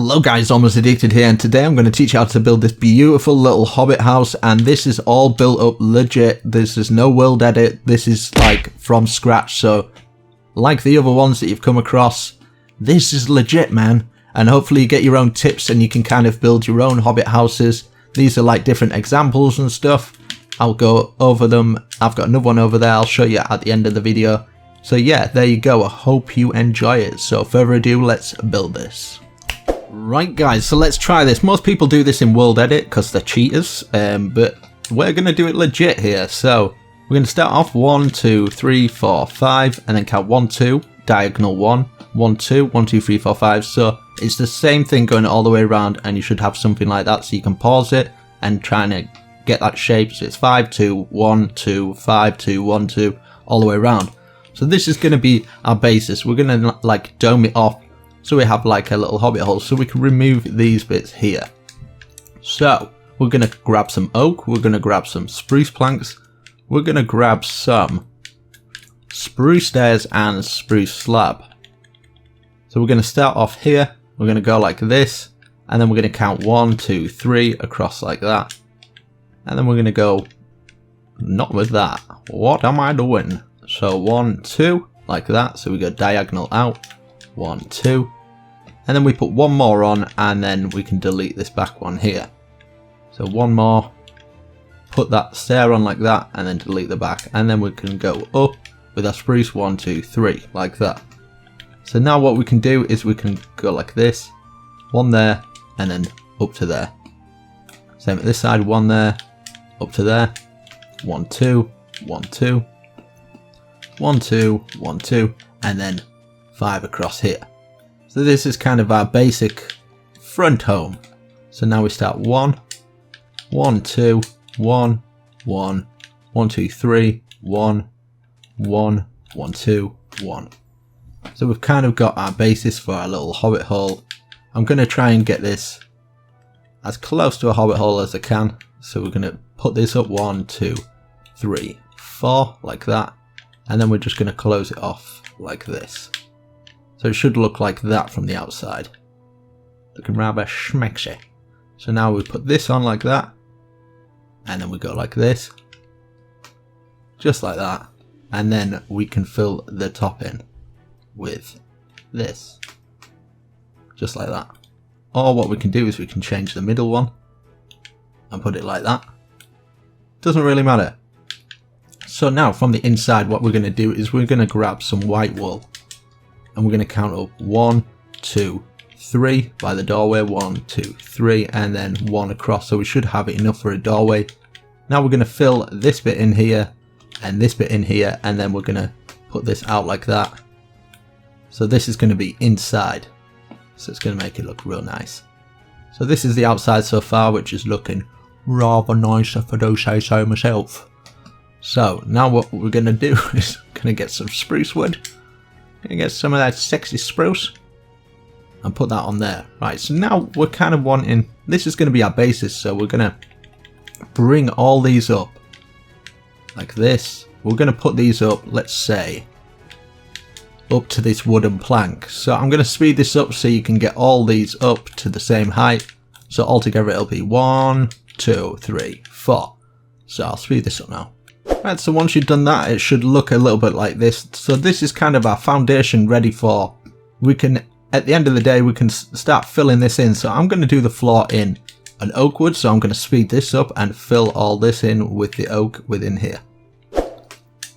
Hello guys, Almost Addicted here, and today I'm going to teach you how to build this beautiful little hobbit house, and this is all built up legit. This is no world edit, this is like from scratch, so like the other ones that you've come across, this is legit, man. And hopefully you get your own tips and you can kind of build your own hobbit houses. These are like different examples and stuff. I'll go over them. I've got another one over there I'll show you at the end of the video. So yeah, there you go. I hope you enjoy it. So further ado, let's build this. Right guys, so let's try this. Most people do this in world edit because they're cheaters, but we're going to do it legit here. So we're going to start off 1, 2, 3, 4, 5 and then count 1, 2, diagonal 1, 1, 2, 1, 2, 3, 4, 5. So it's the same thing going all the way around, and you should have something like that so you can pause it and try to get that shape. So it's 5, 2, 1, 2, 5, 2, 1, 2 all the way around. So this is going to be our basis. We're going to like dome it off so we have like a little hobbit hole, so we can remove these bits here. So we're going to grab some oak, we're going to grab some spruce planks, we're going to grab some spruce stairs and spruce slab. So we're going to start off here, we're going to go like this, and then we're going to count 1, 2, 3 across like that. And then we're going to go, not with that, what am I doing? So 1, 2, like that, so we go diagonal out, 1, 2, and then we put one more on, and then we can delete this back one here. So one more, put that stair on like that, and then delete the back, and then we can go up with our spruce 1, 2, 3, like that. So now what we can do is we can go like this, one there, and then up to there. Same at this side, one there, up to there, 1, 2, 1, 2, 1, 2, 1, 2, and then 5 across here. So this is kind of our basic front home. So now we start 1, 1, 2, 1, 1, 1, 2, 3, 1, 1, 1, 2, 1. So we've kind of got our basis for our little hobbit hole. I'm going to try and get this as close to a hobbit hole as I can. So we're going to put this up 1, 2, 3, 4 like that. And then we're just going to close it off like this. So it should look like that from the outside. Looking rather schmexy. So now we put this on like that. And then we go like this. Just like that. And then we can fill the top in with this. Just like that. Or what we can do is we can change the middle one. And put it like that. Doesn't really matter. So now from the inside what we're going to do is we're going to grab some white wool. And we're going to count up 1, 2, 3 by the doorway, 1, 2, 3, and then 1 across. So we should have enough for a doorway. Now we're going to fill this bit in here and this bit in here, and then we're going to put this out like that. So this is going to be inside. So it's going to make it look real nice. So this is the outside so far, which is looking rather nice if I do say so myself. So now what we're going to do is going to get some spruce wood. Gonna get some of that sexy spruce and put that on there. Right, so now we're kind of wanting, this is going to be our basis, so we're going to bring all these up like this. We're going to put these up, let's say, up to this wooden plank. So I'm going to speed this up so you can get all these up to the same height. So altogether it'll be 1, 2, 3, 4. So I'll speed this up now. Right, so once you've done that, it should look a little bit like this. So this is kind of our foundation ready for, we can, at the end of the day, we can start filling this in. So I'm going to do the floor in an oak wood. So I'm going to speed this up and fill all this in with the oak within here.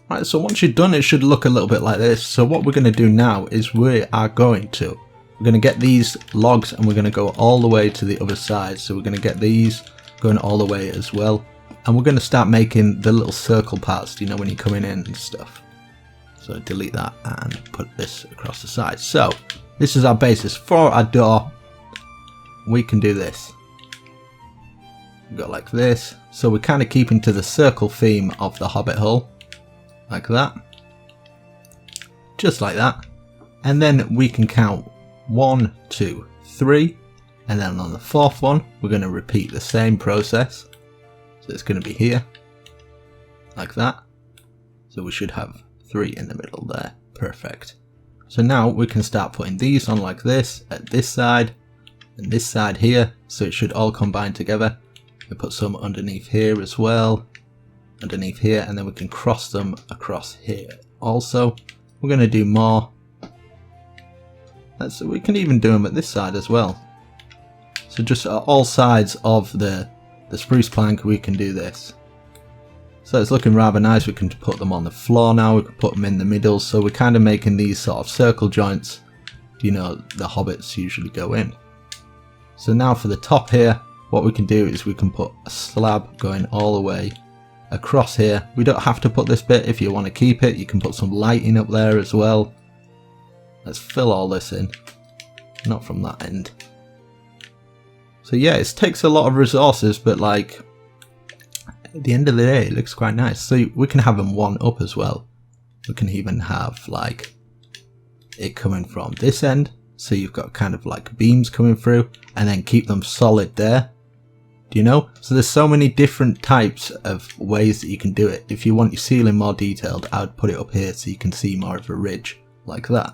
Right, so once you're done, it should look a little bit like this. So what we're going to do now is we're going to get these logs and we're going to go all the way to the other side. So we're going to get these going all the way as well. And we're going to start making the little circle parts, you know, when you're coming in and stuff. So delete that and put this across the side. So this is our basis. For our door, we can do this. We go like this. So we're kind of keeping to the circle theme of the hobbit hole. Like that. Just like that. And then we can count 1, 2, 3. And then on the fourth one, we're going to repeat the same process. So it's going to be here, like that. So we should have 3 in the middle there. Perfect. So now we can start putting these on like this at this side, and this side here, so it should all combine together. We put some underneath here as well, underneath here, and then we can cross them across here. Also, we're going to do more. We can even do them at this side as well. So just all sides of the spruce plank we can do this. So it's looking rather nice. We can put them on the floor now, we can put them in the middle, so we're kind of making these sort of circle joints, you know, the hobbits usually go in. So now for the top here, what we can do is we can put a slab going all the way across here. We don't have to put this bit. If you want to keep it, you can put some lighting up there as well. Let's fill all this in, not from that end. So yeah, it takes a lot of resources, but like at the end of the day it looks quite nice. So we can have them one up as well. We can even have like it coming from this end, so you've got kind of like beams coming through, and then keep them solid there. Do you know? So there's so many different types of ways that you can do it. If you want your ceiling more detailed, I would put it up here so you can see more of a ridge like that.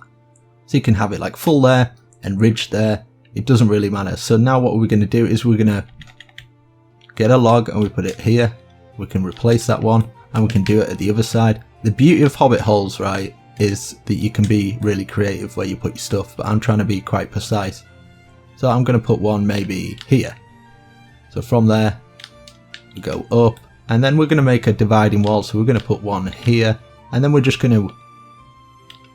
So you can have it like full there and ridge there. It doesn't really matter. So now what we're going to do is we're going to get a log and we put it here. We can replace that one and we can do it at the other side. The beauty of Hobbit holes, right, is that you can be really creative where you put your stuff, but I'm trying to be quite precise. So I'm going to put one maybe here. So from there, we go up, and then we're going to make a dividing wall. So we're going to put one here, and then we're just going to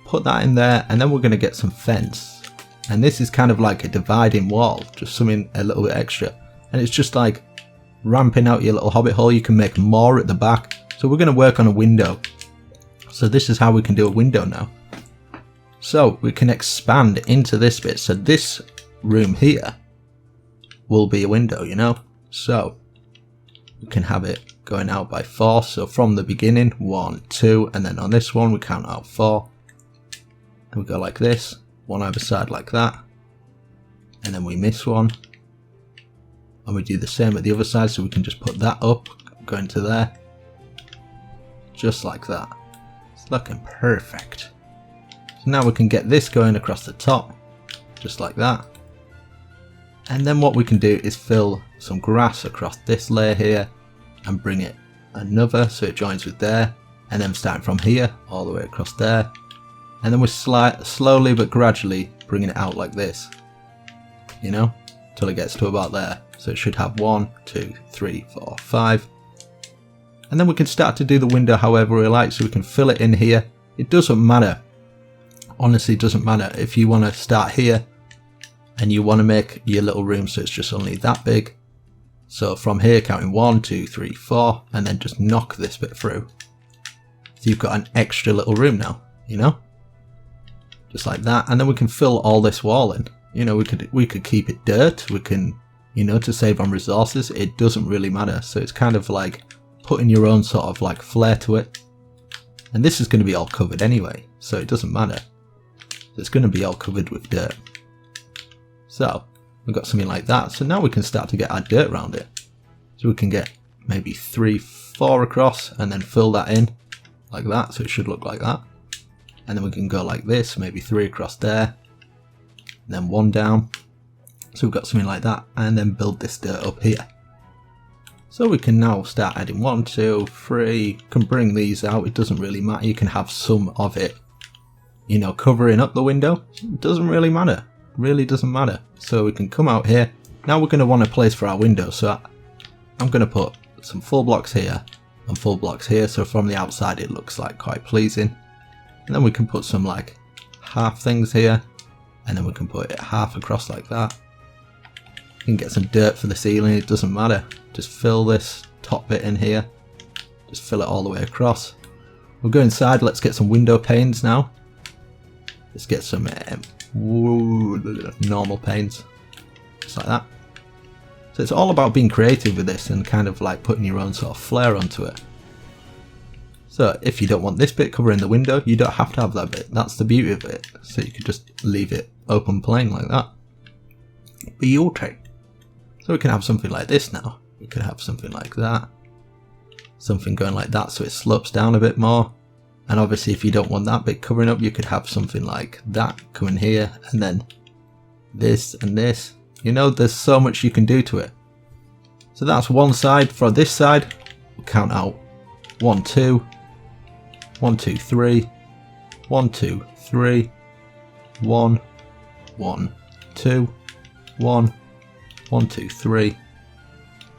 put that in there, and then we're going to get some fence. And this is kind of like a dividing wall, just something a little bit extra. And it's just like ramping out your little hobbit hole. You can make more at the back. So we're going to work on a window. So this is how we can do a window now. So we can expand into this bit. So this room here will be a window, you know. So we can have it going out by 4. So from the beginning, 1, 2, and then on this one we count out 4. And we go like this, one either side like that, and then we miss one, and we do the same at the other side. So we can just put that up, go into there, just like that. It's looking perfect. So now we can get this going across the top, just like that. And then what we can do is fill some grass across this layer here and bring it another so it joins with there, and then starting from here all the way across there. And then we're slowly but gradually bringing it out like this, you know, till it gets to about there. So it should have 1, 2, 3, 4, 5. And then we can start to do the window however we like, so we can fill it in here. It doesn't matter. Honestly, it doesn't matter. If you want to start here and you want to make your little room so it's just only that big. So from here, counting 1, 2, 3, 4, and then just knock this bit through. So you've got an extra little room now, you know? Just like that, and then we can fill all this wall in. You know, we could keep it dirt, we can, you know, to save on resources. It doesn't really matter. So it's kind of like putting your own sort of like flair to it. And this is going to be all covered anyway, so it doesn't matter. It's going to be all covered with dirt. So we've got something like that. So now we can start to get our dirt around it. So we can get maybe 3, 4 across and then fill that in like that. So it should look like that. And then we can go like this, maybe 3 across there, and then 1 down. So we've got something like that, and then build this dirt up here. So we can now start adding 1, 2, 3, can bring these out. It doesn't really matter. You can have some of it, you know, covering up the window. It doesn't really matter. Really doesn't matter. So we can come out here. Now we're going to want a place for our window. So I'm going to put some full blocks here and full blocks here. So from the outside it looks like quite pleasing. And then we can put some like half things here, and then we can put it half across like that. You can get some dirt for the ceiling, it doesn't matter. Just fill this top bit in here. Just fill it all the way across. We'll go inside, let's get some window panes now. Let's get some normal panes, just like that. So it's all about being creative with this and kind of like putting your own sort of flair onto it. So if you don't want this bit covering the window, you don't have to have that bit. That's the beauty of it. So you could just leave it open plain like that. Beauty. So we can have something like this now. We could have something like that. Something going like that so it slopes down a bit more. And obviously if you don't want that bit covering up, you could have something like that coming here, and then this and this. You know, there's so much you can do to it. So that's one side. For this side, we'll count out 1, 2, 1, 2, 3, 1, 2, 3, 1, 1, 2, 1, 1, 2, 3,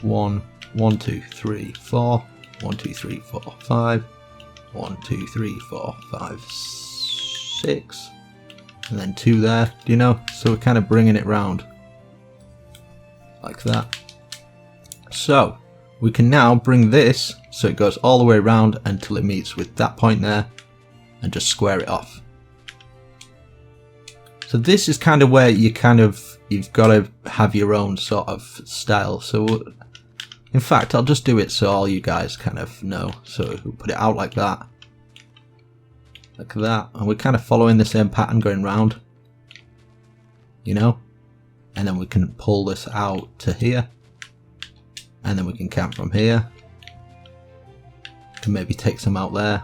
1, 1, 2, 3, 4, 1, 2, 3, 4, 5, 1, 2, 3, 4, 5, 6, and then 2 there, do you know? So we're kind of bringing it round like that. So we can now bring this so it goes all the way around until it meets with that point there and just square it off. So this is kind of where you've got to have your own sort of style. So in fact, I'll just do it so all you guys kind of know. So we'll put it out like that, and we're kind of following the same pattern going round, you know, and then we can pull this out to here, and then we can count from here, and maybe take some out there,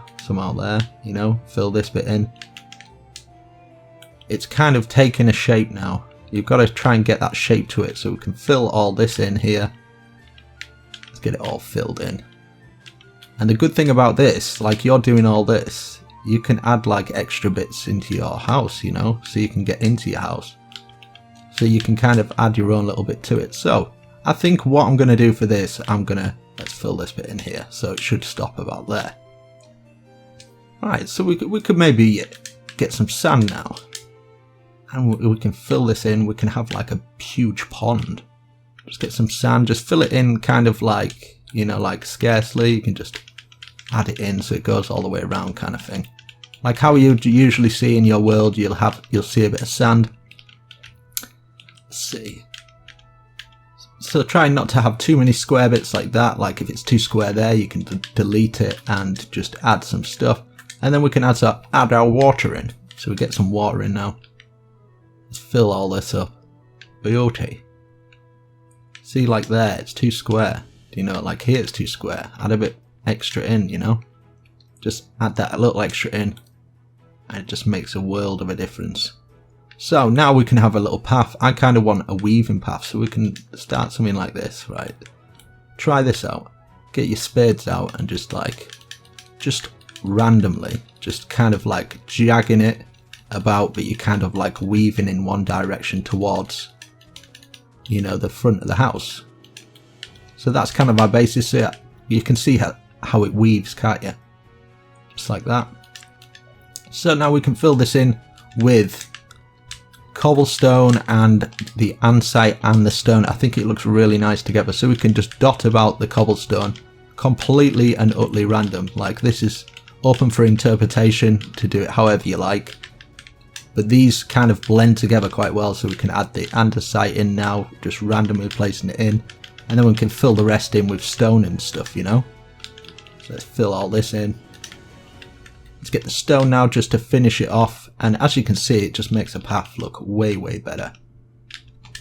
you know, fill this bit in. It's kind of taking a shape now. You've got to try and get that shape to it, so we can fill all this in here. Let's get it all filled in. And the good thing about this, like you're doing all this, you can add like extra bits into your house, you know, so you can get into your house. So you can kind of add your own little bit to it. So I think what I'm going to do for this, let's fill this bit in here, so it should stop about there. Alright, so we could maybe get some sand now. And we can fill this in. We can have like a huge pond. Just get some sand, just fill it in kind of like, you know, like scarcely. You can just add it in so it goes all the way around kind of thing. Like how you usually see in your world, you'll see a bit of sand. Let's see. So try not to have too many square bits like that. Like if it's too square there, you can delete it and just add some stuff. And then we can add our water in. So we get some water in now. Let's fill all this up. Beauty. See, like there, it's too square. Do you know, like here it's too square. Add a bit extra in, you know. Just add that a little extra in, and it just makes a world of a difference. So now we can have a little path. I kind of want a weaving path, so we can start something like this, right? Try this out. Get your spades out and just randomly, just kind of like jagging it about, but you kind of like weaving in one direction towards, you know, the front of the house. So that's kind of our basis here. You can see how it weaves, can't you? Just like that. So now we can fill this in with cobblestone and the andesite and the stone. I think it looks really nice together. So we can just dot about the cobblestone completely and utterly random. Like this is open for interpretation to do it however you like. But these kind of blend together quite well, so we can add the andesite in now, just randomly placing it in. And then we can fill the rest in with stone and stuff, you know. So let's fill all this in. Let's get the stone now just to finish it off. And as you can see, it just makes the path look way, way better.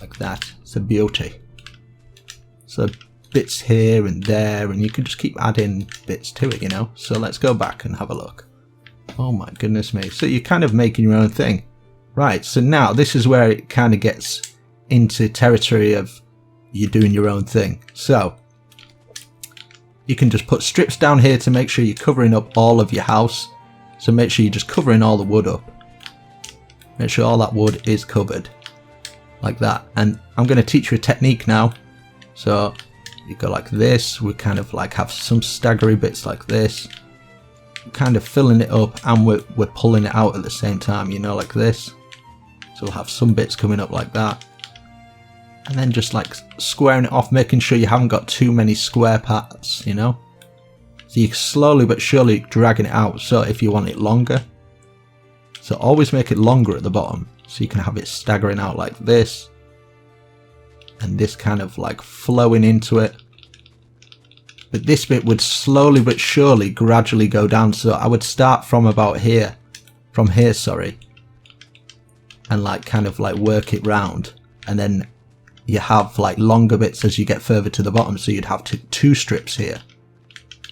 Like that. It's a beauty. So bits here and there, and you can just keep adding bits to it, you know. So let's go back and have a look. Oh my goodness me. So you're kind of making your own thing. Right, so now this is where it kind of gets into territory of you doing your own thing. So you can just put strips down here to make sure you're covering up all of your house. So make sure you're just covering all the wood up. Make sure all that wood is covered. Like that. And I'm going to teach you a technique now. So you go like this. We kind of like have some staggery bits like this. Kind of filling it up, and we're pulling it out at the same time, you know, like this. So we'll have some bits coming up like that, and then just like squaring it off, making sure you haven't got too many square parts, you know. So you're slowly but surely dragging it out. So if you want it longer, so always make it longer at the bottom, so you can have it staggering out like this, and this kind of like flowing into it. But this bit would slowly but surely gradually go down. So I would start from about here, sorry, and like kind of like work it round, and then you have like longer bits as you get further to the bottom. So you'd have two strips here,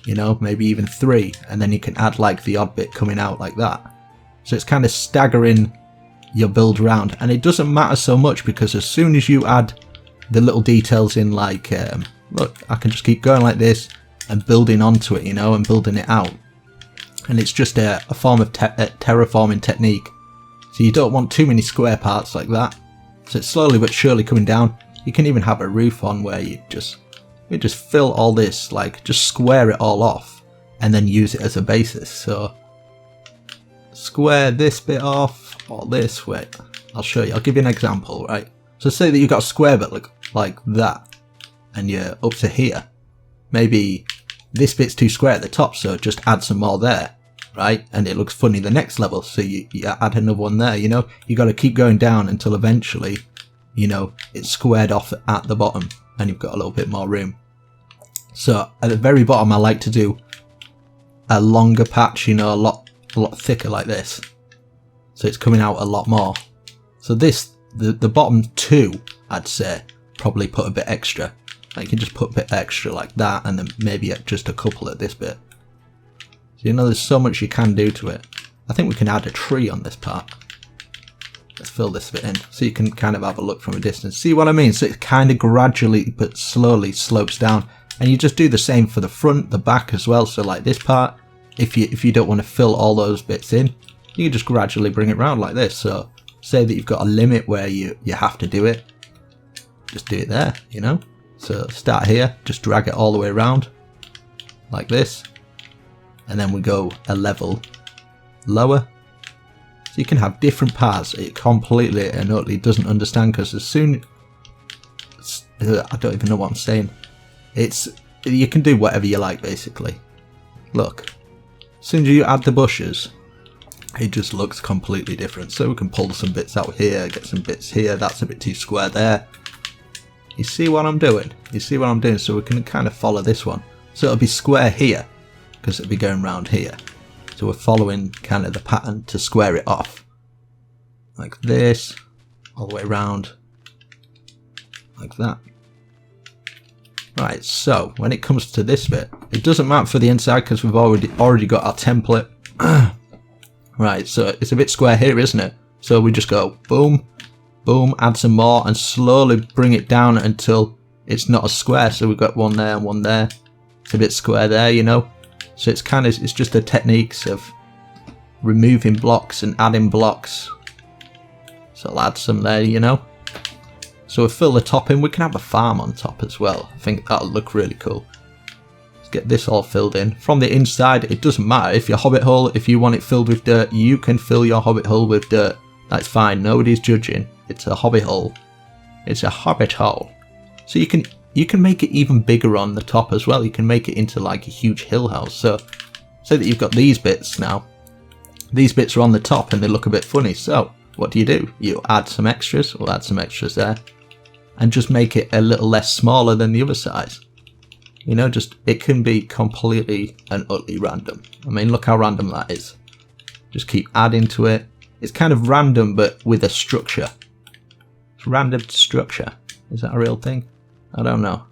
you know, maybe even 3, and then you can add like the odd bit coming out like that. So it's kind of staggering your build around. And it doesn't matter so much because as soon as you add the little details in, like, look, I can just keep going like this and building onto it, you know, and building it out. And it's just a form of terraforming technique. So you don't want too many square parts like that. So it's slowly but surely coming down. You can even have a roof on where you just fill all this, like just square it all off and then use it as a basis. So square this bit off or this, wait, I'll show you, I'll give you an example, right? So say that you've got a square bit like that and you're up to here. Maybe this bit's too square at the top, so just add some more there, right? And it looks funny the next level, so you add another one there, you know? You got to keep going down until eventually, you know, it's squared off at the bottom and you've got a little bit more room. So at the very bottom, I like to do a longer patch, you know, a lot thicker like this. So it's coming out a lot more. So this, the bottom two, I'd say, probably put a bit extra. Like you can just put a bit extra like that and then maybe just a couple at this bit. So you know there's so much you can do to it. I think we can add a tree on this part. Let's fill this bit in so you can kind of have a look from a distance. See what I mean? So it kind of gradually but slowly slopes down. And you just do the same for the front, the back as well. So like this part, if you don't want to fill all those bits in, you can just gradually bring it round like this. So say that you've got a limit where you have to do it. Just do it there, you know? So start here, just drag it all the way around like this, and then we go a level lower. So you can have different parts. It completely and utterly doesn't understand because as soon I don't even know what I'm saying. You can do whatever you like basically. Look, as soon as you add the bushes, it just looks completely different. So we can pull some bits out here, get some bits here. That's a bit too square there. You see what I'm doing? You see what I'm doing? So we can kind of follow this one. So it'll be square here because it'll be going round here. So we're following kind of the pattern to square it off. Like this, all the way around. Like that. Right, so when it comes to this bit, it doesn't matter for the inside because we've already got our template. Right, so it's a bit square here, isn't it? So we just go boom, boom, add some more and slowly bring it down until it's not a square. So we've got one there and one there. It's a bit square there, you know. So it's just the techniques of removing blocks and adding blocks. So I'll add some there, you know. So we'll fill the top in. We can have a farm on top as well. I think that'll look really cool. Let's get this all filled in. From the inside, it doesn't matter. If your Hobbit Hole, if you want it filled with dirt, you can fill your Hobbit Hole with dirt. That's fine. Nobody's judging. It's a Hobbit Hole. It's a Hobbit Hole. So you can make it even bigger on the top as well. You can make it into like a huge hill house. So say that you've got these bits now. These bits are on the top and they look a bit funny. So what do? You add some extras. We'll add some extras there. And just make it a little less smaller than the other size. You know, it can be completely and utterly random. I mean, look how random that is. Just keep adding to it. It's kind of random, but with a structure. It's random structure. Is that a real thing? I don't know.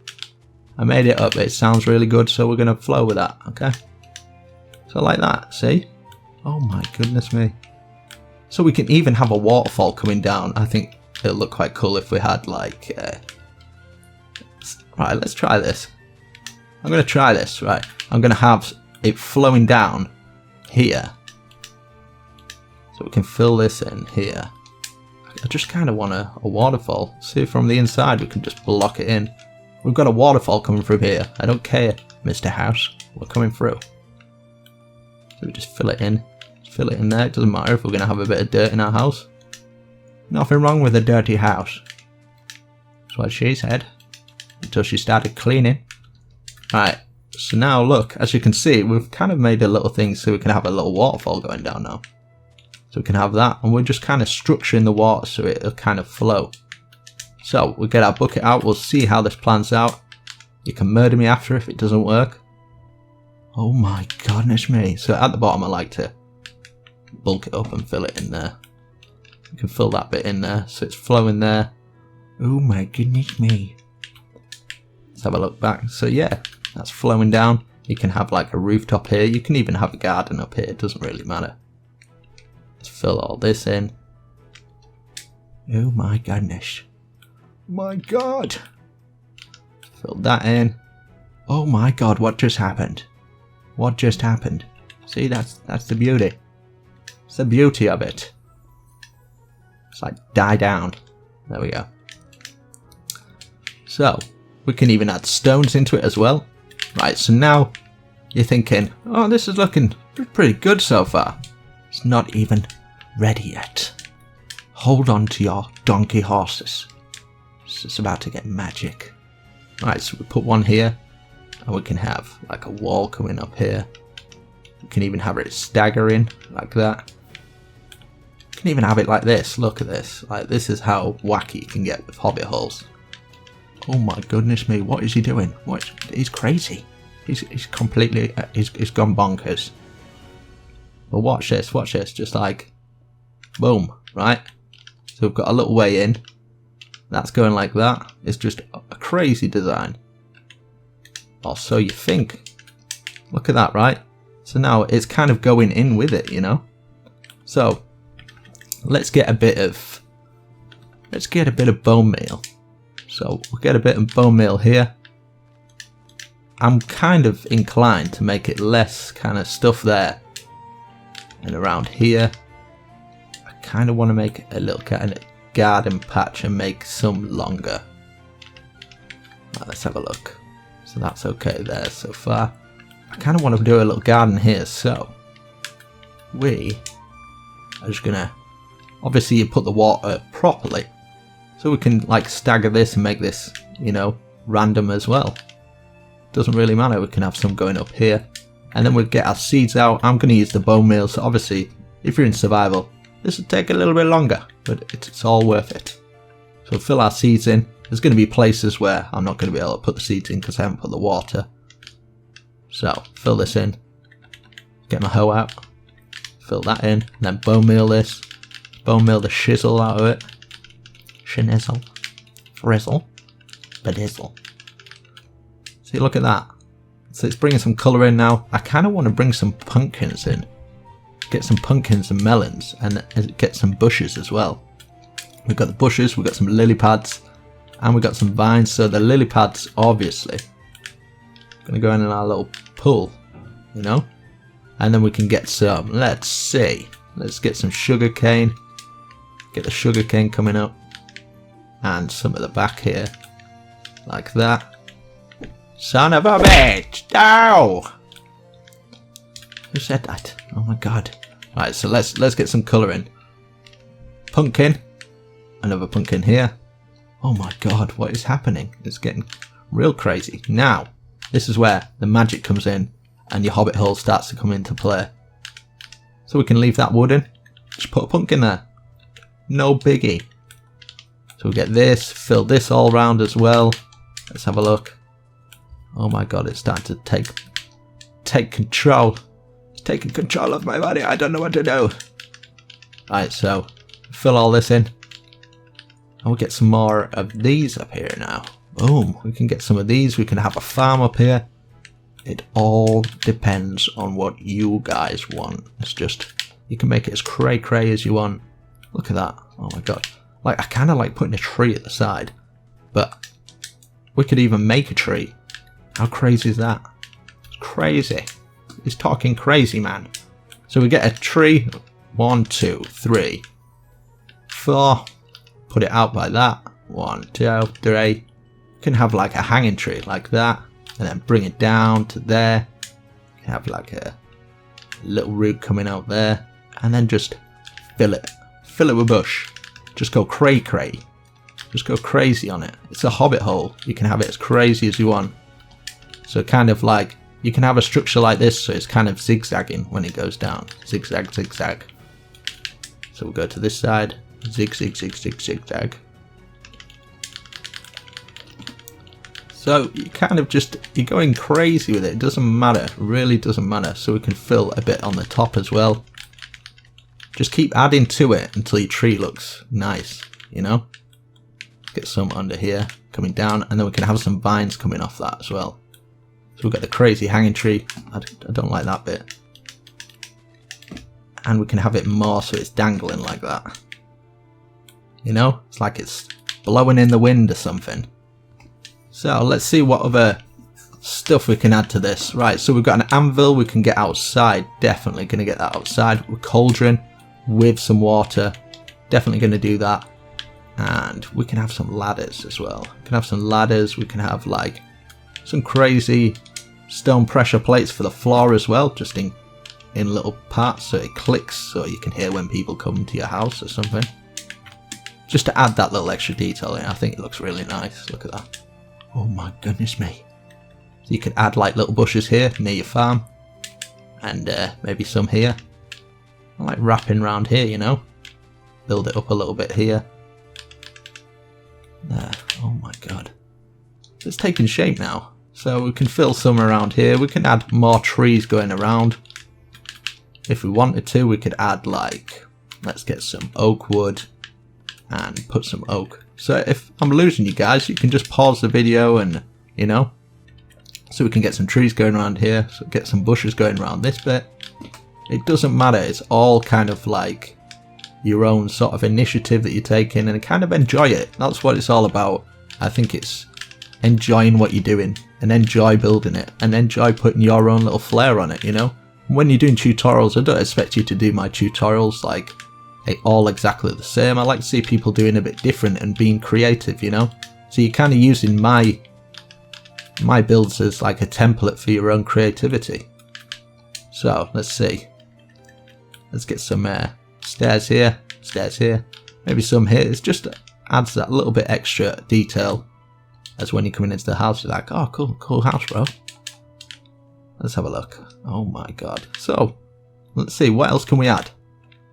I made it up. It sounds really good, so we're going to flow with that, okay? So like that, see? Oh my goodness me. So we can even have a waterfall coming down. I think it'll look quite cool if we had like... Right, let's try this. I'm going to try this, right? I'm going to have it flowing down here. So we can fill this in here. I just kind of want a waterfall. See, from the inside we can just block it in. We've got a waterfall coming through here. I don't care, Mr. House. We're coming through. So we just fill it in. Fill it in there. It doesn't matter if we're going to have a bit of dirt in our house. Nothing wrong with a dirty house. That's what she said. Until she started cleaning. Right, so now look, as you can see, we've kind of made a little thing so we can have a little waterfall going down now. So we can have that, and we're just kind of structuring the water so it'll kind of flow. So we'll get our bucket out, we'll see how this plans out. You can murder me after if it doesn't work. Oh my goodness me. So at the bottom I like to bulk it up and fill it in there. You can fill that bit in there, so it's flowing there. Oh my goodness me. Let's have a look back. So yeah, that's flowing down. You can have like a rooftop here. You can even have a garden up here. It doesn't really matter. Let's fill all this in. Oh my goodness. My god. Fill that in. Oh my god, what just happened? What just happened? See, that's the beauty. It's the beauty of it. It's like die down. There we go. So, we can even add stones into it as well. Right, so now you're thinking, oh, this is looking pretty good so far. It's not even ready yet. Hold on to your donkey horses. It's just about to get magic. Right, so we put one here, and we can have like a wall coming up here. We can even have it staggering like that. We can even have it like this. Look at this. Like, this is how wacky you can get with Hobbit holes. Oh my goodness me, what is he doing? What? He's crazy. He's completely, he's gone bonkers. But watch this, just like, boom, right? So we've got a little way in. That's going like that. It's just a crazy design. Or so you think. Look at that, right? So now it's kind of going in with it, you know? So, let's get a bit of bone meal. So we'll get a bit of bone meal here. I'm kind of inclined to make it less kind of stuff there. And around here, I kind of want to make a little kind of garden patch and make some longer. Right, let's have a look. So that's okay there so far. I kind of want to do a little garden here, so we are just gonna, obviously you put the water properly. So we can like stagger this and make this, you know, random as well. Doesn't really matter, we can have some going up here. And then we'll get our seeds out. I'm going to use the bone meal, so obviously, if you're in survival, this will take a little bit longer, but it's all worth it. So we'll fill our seeds in. There's going to be places where I'm not going to be able to put the seeds in because I haven't put the water. So, fill this in. Get my hoe out. Fill that in. And then bone meal this. Bone meal the shizzle out of it. Shinizzle. Frizzle. Bedizzle. See, look at that. So it's bringing some colour in now. I kind of want to bring some pumpkins in. Get some pumpkins and melons and get some bushes as well. We've got the bushes, we've got some lily pads, and we've got some vines. So the lily pads, obviously, going to go in our little pool, you know? And then we can get some, let's see, let's get some sugar cane. Get the sugar cane coming up. And some at the back here, like that. Son of a bitch! No! Who said that? Oh my god. Right, so let's get some colour in. Pumpkin. Another pumpkin here. Oh my god, what is happening? It's getting real crazy. Now, this is where the magic comes in and your Hobbit hole starts to come into play. So we can leave that wood in. Just put a pumpkin there. No biggie. So we get this, fill this all round as well. Let's have a look. Oh my god, it's starting to take control. It's taking control of my body. I don't know what to do. Right, so fill all this in. And we'll get some more of these up here now. Boom, we can get some of these. We can have a farm up here. It all depends on what you guys want. It's just, you can make it as cray as you want. Look at that. Oh my god. Like, I kind of like putting a tree at the side. But we could even make a tree. How crazy is that? It's crazy. He's talking crazy, man. So we get a tree. 1, 2, 3, 4. Put it out like that. 1, 2, 3. You can have like a hanging tree like that. And then bring it down to there. You can have like a little root coming out there. And then just fill it. Fill it with bush. Just go cray. Just go crazy on it. It's a Hobbit hole. You can have it as crazy as you want. So kind of like, you can have a structure like this, so it's kind of zigzagging when it goes down. Zigzag, zigzag. So we'll go to this side. Zigzag. So you kind of just, you're going crazy with it. It doesn't matter. It really doesn't matter. So we can fill a bit on the top as well. Just keep adding to it until your tree looks nice, you know? Get some under here coming down, and then we can have some vines coming off that as well. So we've got the crazy hanging tree. I don't like that bit. And we can have it more so it's dangling like that. You know, it's like it's blowing in the wind or something. So let's see what other stuff we can add to this. Right, so we've got an anvil we can get outside. Definitely going to get that outside. A cauldron with some water. Definitely going to do that. And we can have some ladders as well. We can have some ladders. We can have like some crazy stone pressure plates for the floor as well. Just in little parts so it clicks so you can hear when people come to your house or something. Just to add that little extra detail in. I think it looks really nice. Look at that. Oh my goodness me. So you could add like little bushes here near your farm. And maybe some here. I like wrapping around here, you know. Build it up a little bit here. There. Oh my god. So it's taking shape now. So we can fill some around here. We can add more trees going around. If we wanted to, we could add like, let's get some oak wood and put some oak. So if I'm losing you guys, you can just pause the video and, you know, so we can get some trees going around here, so get some bushes going around this bit. It doesn't matter, it's all kind of like your own sort of initiative that you're taking and kind of enjoy it. That's what it's all about. I think it's enjoying what you're doing and enjoy building it and enjoy putting your own little flair on it, you know. When you're doing tutorials, I don't expect you to do my tutorials like all exactly the same. I like to see people doing a bit different and being creative, you know. So you're kind of using my builds as like a template for your own creativity. So let's see. Let's get some stairs here, maybe some here. It just adds that little bit extra detail as when you're coming into the house, you're like, oh cool house, bro. Let's have a look. Oh my god. So let's see, what else can we add?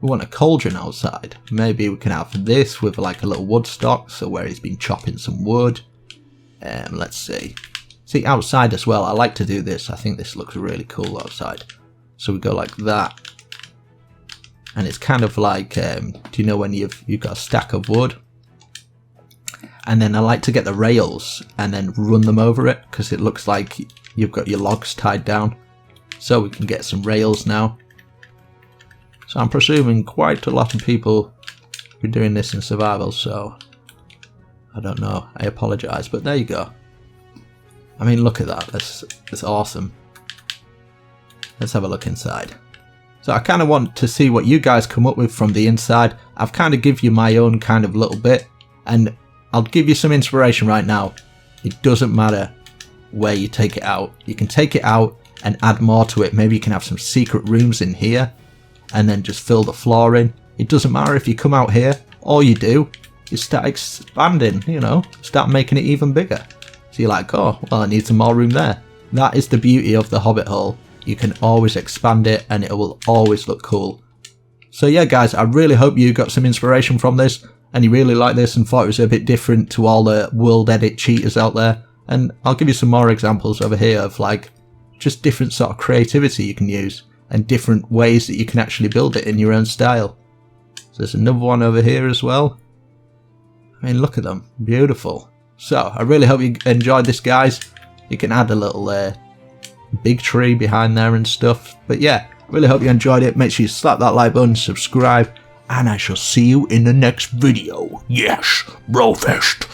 We want a cauldron outside. Maybe we can have this with like a little wood stock, so where he's been chopping some wood. Let's see. See, outside as well, I like to do this. I think this looks really cool outside. So we go like that. And it's kind of like, do you know when you've got a stack of wood? And then I like to get the rails and then run them over it, because it looks like you've got your logs tied down. So we can get some rails now. So I'm presuming quite a lot of people are doing this in survival, so I don't know, I apologise, but there you go. I mean, look at that, that's awesome. Let's have a look inside. So I kind of want to see what you guys come up with from the inside. I've kind of give you my own kind of little bit, and I'll give you some inspiration right now. It doesn't matter where you take it out. You can take it out and add more to it. Maybe you can have some secret rooms in here and then just fill the floor in. It doesn't matter if you come out here. All you do is start expanding, you know, start making it even bigger. So you're like, oh, well, I need some more room there. That is the beauty of the Hobbit Hole. You can always expand it and it will always look cool. So yeah, guys, I really hope you got some inspiration from this and you really liked this and thought it was a bit different to all the world edit cheaters out there. And I'll give you some more examples over here of like just different sort of creativity you can use and different ways that you can actually build it in your own style. So there's another one over here as well. I mean, look at them, beautiful. So I really hope you enjoyed this, guys. You can add a little big tree behind there and stuff. But yeah, really hope you enjoyed it. Make sure you slap that like button, subscribe, and I shall see you in the next video. Yes, brofist.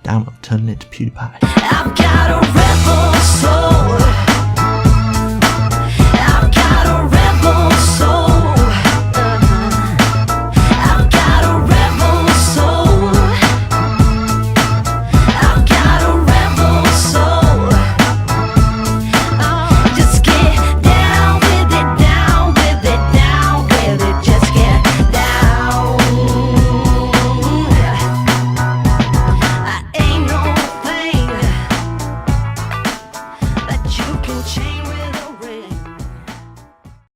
Damn, I'm turning into PewDiePie. I've got a rebel soul.